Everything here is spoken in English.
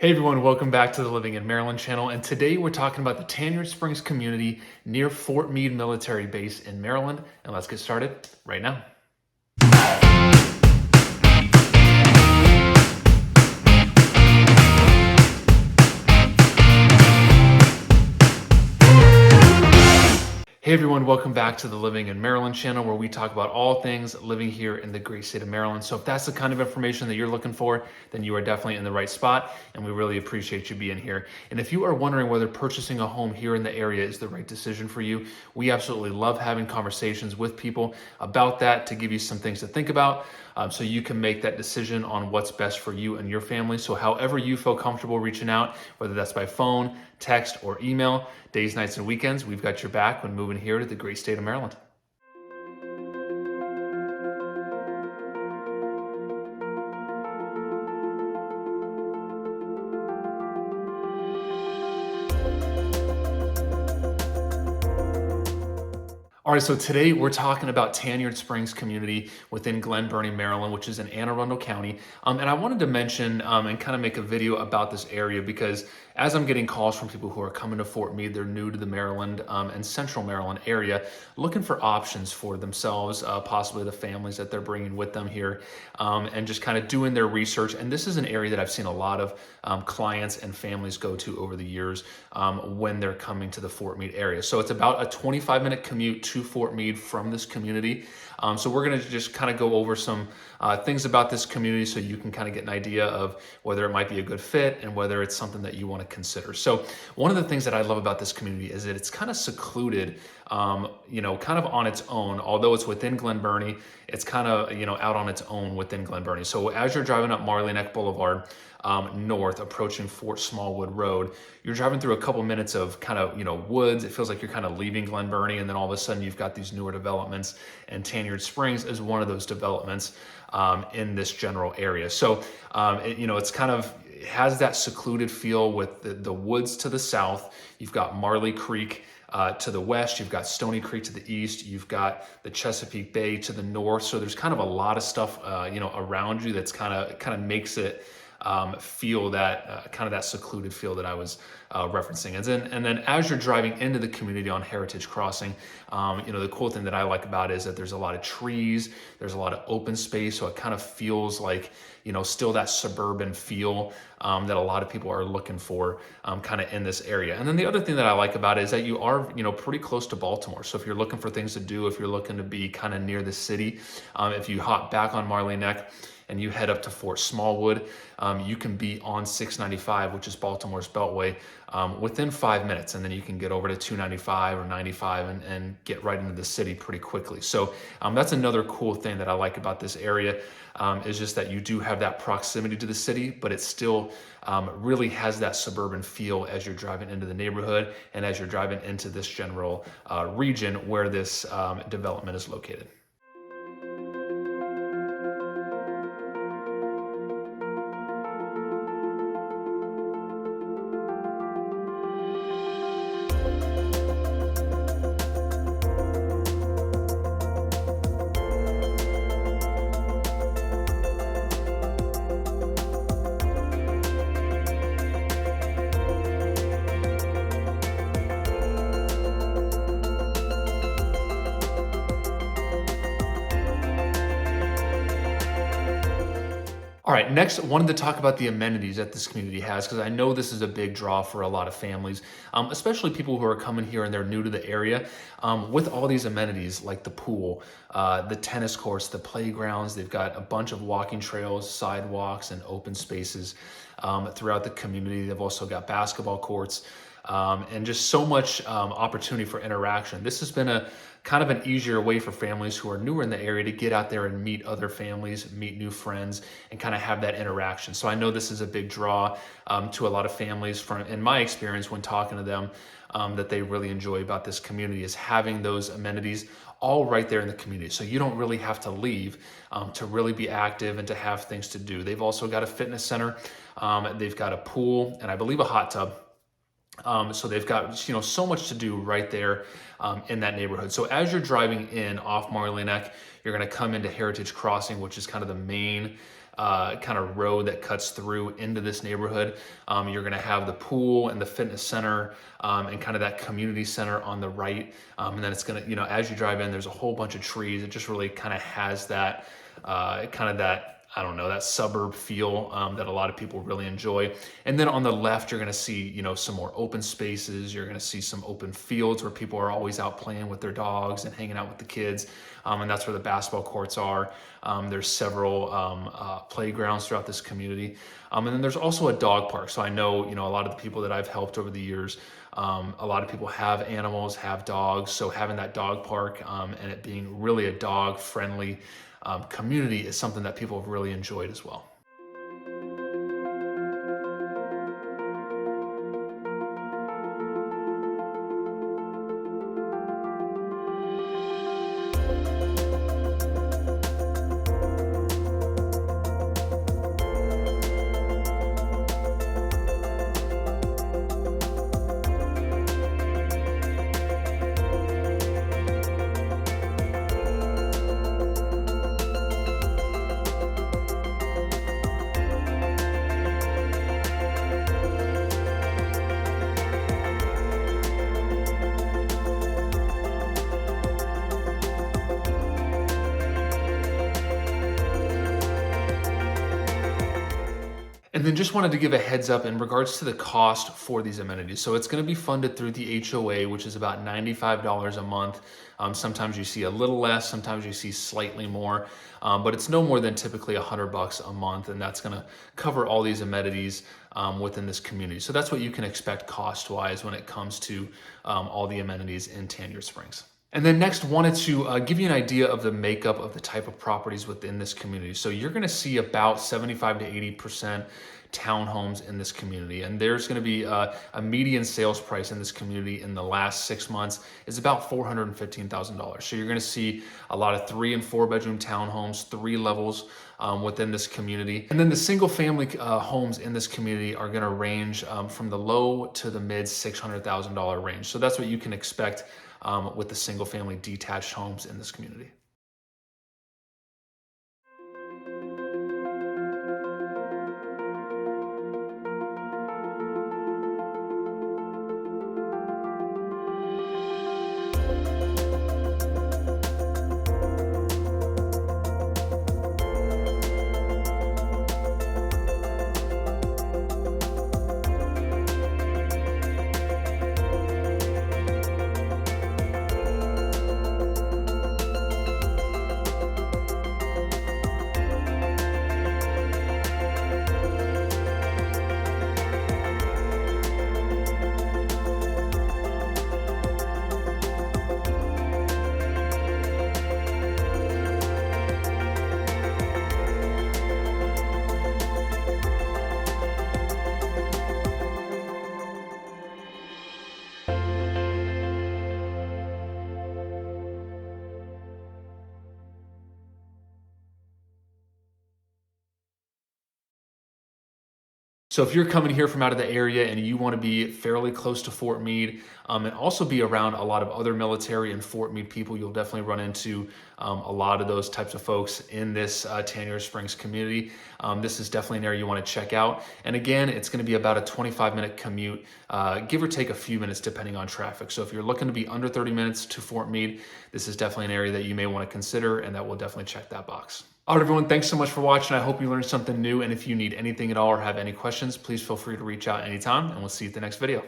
Hey everyone, welcome back to the Living in Maryland channel. And today we're talking about the Tanyard Springs community near Fort Meade Military Base in Maryland. And let's get started right now. Hey everyone, welcome back to the Living in Maryland channel where we talk about all things living here in the great state of Maryland. So if that's the kind of information that you're looking for, then you are definitely in the right spot and we really appreciate you being here. And if you are wondering whether purchasing a home here in the area is the right decision for you, we absolutely love having conversations with people about that to give you some things to think about. So you can make that decision on what's best for you and your family. So however you feel comfortable reaching out, whether that's by phone, text, or email, days, nights, and weekends, we've got your back when moving here to the great state of Maryland. All right, so today we're talking about Tanyard Springs Community within Glen Burnie, Maryland, which is in Anne Arundel County. And I wanted to mention and kind of make a video about this area because as I'm getting calls from people who are coming to Fort Meade, they're new to the Maryland and Central Maryland area, looking for options for themselves, possibly the families that they're bringing with them here, and just kind of doing their research. And this is an area that I've seen a lot of clients and families go to over the years when they're coming to the Fort Meade area. So it's about a 25-minute commute to Fort Meade from this community. So we're going to just kind of go over some things about this community so you can kind of get an idea of whether it might be a good fit and whether it's something that you want to consider. So one of the things that I love about this community is that it's kind of secluded, kind of on its own. Although it's within Glen Burnie, it's kind of, out on its own within Glen Burnie. So as you're driving up Marley Neck Boulevard, north, approaching Fort Smallwood Road, you're driving through a couple minutes of kind of, woods. It feels like you're kind of leaving Glen Burnie, and then all of a sudden you've got these newer developments, and Tanyard Springs is one of those developments in this general area. So, it's kind of, it has that secluded feel with the woods to the south. You've got Marley Creek to the west, you've got Stony Creek to the east, you've got the Chesapeake Bay to the north. So there's kind of a lot of stuff, around you that's kind of makes it feel that kind of that secluded feel that I was referencing. And then as you're driving into the community on Heritage Crossing, the cool thing that I like about it is that there's a lot of trees, there's a lot of open space, so it kind of feels like, still that suburban feel that a lot of people are looking for kind of in this area. And then the other thing that I like about it is that you are, pretty close to Baltimore. So if you're looking for things to do, if you're looking to be kind of near the city, if you hop back on Marley Neck and you head up to Fort Smallwood, you can be on 695, which is Baltimore's Beltway, within 5 minutes. And then you can get over to 295 or 95 and get right into the city pretty quickly. So that's another cool thing that I like about this area, is just that you do have that proximity to the city, but it still really has that suburban feel as you're driving into the neighborhood and as you're driving into this general region where this development is located. All right, next, I wanted to talk about the amenities that this community has, because I know this is a big draw for a lot of families, especially people who are coming here and they're new to the area. With all these amenities like the pool, the tennis courts, the playgrounds, they've got a bunch of walking trails, sidewalks, and open spaces throughout the community. They've also got basketball courts and just so much opportunity for interaction. This has been a kind of an easier way for families who are newer in the area to get out there and meet other families, meet new friends, and kind of have that interaction. So I know this is a big draw to a lot of families from, in my experience when talking to them, that they really enjoy about this community is having those amenities all right there in the community. So you don't really have to leave to really be active and to have things to do. They've also got a fitness center. They've got a pool and I believe a hot tub. So they've got, so much to do right there in that neighborhood. So as you're driving in off Marley Neck, you're going to come into Heritage Crossing, which is kind of the main kind of road that cuts through into this neighborhood. You're going to have the pool and the fitness center and kind of that community center on the right. And then it's going to, as you drive in, there's a whole bunch of trees. It just really kind of has that kind of that, I don't know, that suburb feel that a lot of people really enjoy. And then on the left, you're going to see, some more open spaces. You're going to see some open fields where people are always out playing with their dogs and hanging out with the kids. And that's where the basketball courts are. There's several playgrounds throughout this community. And then there's also a dog park. So I know, a lot of the people that I've helped over the years, a lot of people have animals, have dogs. So having that dog park and it being really a dog friendly community is something that people have really enjoyed as well. And then just wanted to give a heads up in regards to the cost for these amenities. So it's going to be funded through the HOA, which is about $95 a month. Sometimes you see a little less, sometimes you see slightly more, but it's no more than typically $100 a month, and that's going to cover all these amenities within this community. So that's what you can expect cost-wise when it comes to all the amenities in Tanyard Springs. And then next, wanted to give you an idea of the makeup of the type of properties within this community. So you're going to see about 75 to 80% townhomes in this community. And there's going to be a median sales price in this community in the last 6 months is about $415,000. So you're going to see a lot of 3 and 4 bedroom townhomes, 3 levels within this community. And then the single family homes in this community are going to range from the low to the mid $600,000 range. So that's what you can expect with the single family detached homes in this community. So if you're coming here from out of the area and you want to be fairly close to Fort Meade and also be around a lot of other military and Fort Meade people, you'll definitely run into a lot of those types of folks in this Tanyard Springs community. This is definitely an area you want to check out. And again, it's going to be about a 25-minute commute, give or take a few minutes depending on traffic. So if you're looking to be under 30 minutes to Fort Meade, this is definitely an area that you may want to consider, and that will definitely check that box. All right, everyone, thanks so much for watching. I hope you learned something new. And if you need anything at all or have any questions, please feel free to reach out anytime, and we'll see you at the next video.